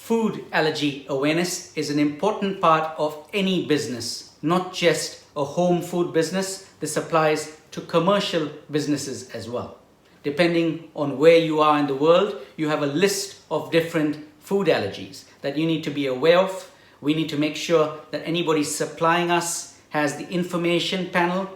Food allergy awareness is an important part of any business, not just a home food business. This applies to commercial businesses as well. Depending on where you are in the world, you have a list of different food allergies that you need to be aware of. We need to make sure that anybody supplying us has the information panel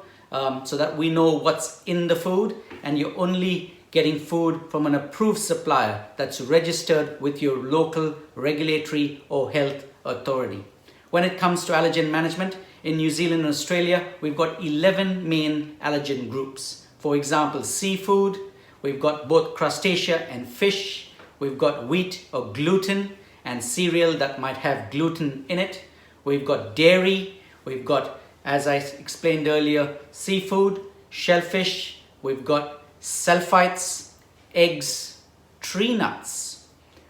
so that we know what's in the food, and you're only getting food from an approved supplier that's registered with your local regulatory or health authority. When it comes to allergen management, in New Zealand and Australia, we've got 11 main allergen groups. For example, seafood, we've got both crustacea and fish, we've got wheat or gluten and cereal that might have gluten in it, we've got dairy, we've got, as I explained earlier, seafood, shellfish, we've got sulfites, eggs, tree nuts.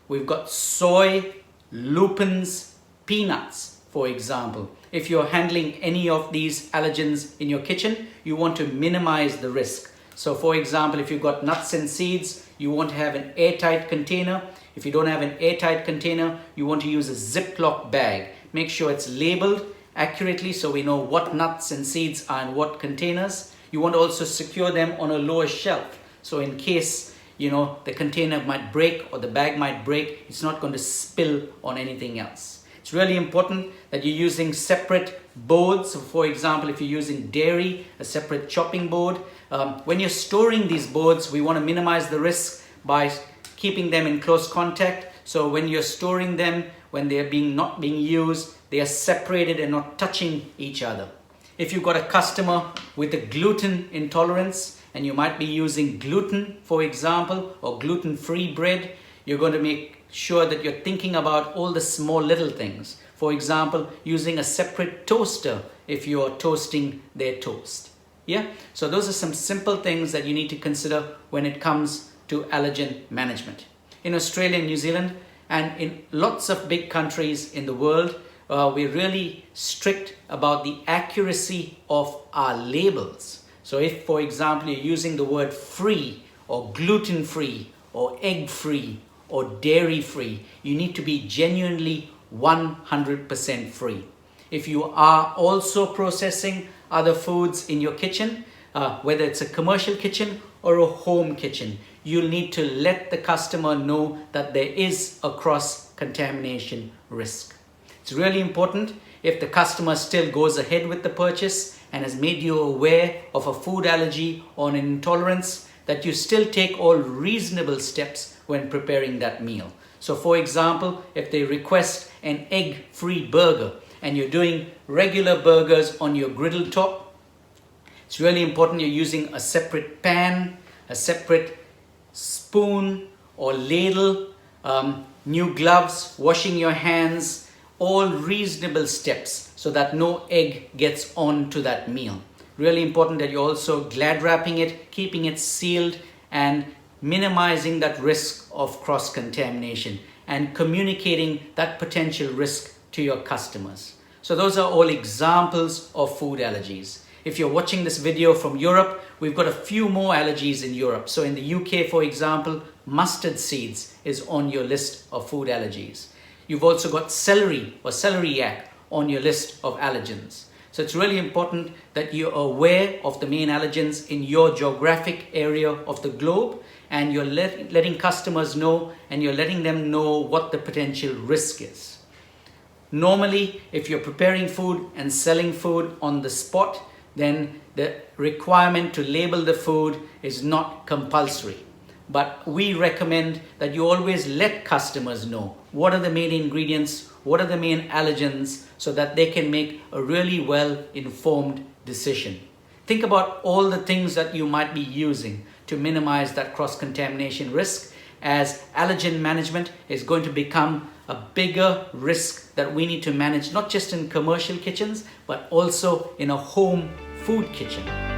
We've got soy, lupins, peanuts, for example. If you're handling any of these allergens in your kitchen, you want to minimize the risk. So for example, if you've got nuts and seeds, you want to have an airtight container. If you don't have an airtight container, you want to use a Ziploc bag. Make sure it's labeled accurately so we know what nuts and seeds are in what containers. You want to also secure them on a lower shelf. So in case, the container might break or the bag might break, it's not going to spill on anything else. It's really important that you're using separate boards. So for example, if you're using dairy, a separate chopping board. When you're storing these boards, we want to minimize the risk by keeping them in close contact. So when you're storing them, when they're not being used, they are separated and not touching each other. If you've got a customer with a gluten intolerance and you might be using gluten, for example, or gluten-free bread, you're going to make sure that you're thinking about all the small little things. For example, using a separate toaster if you're toasting their toast. Yeah? So those are some simple things that you need to consider when it comes to allergen management. In Australia and New Zealand and in lots of big countries in the world, we're really strict about the accuracy of our labels. So if, for example, you're using the word free or gluten-free or egg-free or dairy-free, you need to be genuinely 100% free. If you are also processing other foods in your kitchen, whether it's a commercial kitchen or a home kitchen, you'll need to let the customer know that there is a cross-contamination risk. It's really important if the customer still goes ahead with the purchase and has made you aware of a food allergy or an intolerance, that you still take all reasonable steps when preparing that meal. So for example, if they request an egg-free burger and you're doing regular burgers on your griddle top, it's really important you're using a separate pan, a separate spoon or ladle, new gloves, washing your hands, all reasonable steps so that no egg gets onto that meal. Really important that you're also glad wrapping it, keeping it sealed and minimizing that risk of cross-contamination and communicating that potential risk to your customers. So those are all examples of food allergies. If you're watching this video from Europe, we've got a few more allergies in Europe. So in the UK, for example, mustard seeds is on your list of food allergies. You've also got celery or celeriac on your list of allergens. So it's really important that you're aware of the main allergens in your geographic area of the globe, and you're letting customers know and you're letting them know what the potential risk is. Normally, if you're preparing food and selling food on the spot, then the requirement to label the food is not compulsory. But we recommend that you always let customers know what are the main ingredients, what are the main allergens, so that they can make a really well-informed decision. Think about all the things that you might be using to minimize that cross-contamination risk, as allergen management is going to become a bigger risk that we need to manage, not just in commercial kitchens, but also in a home food kitchen.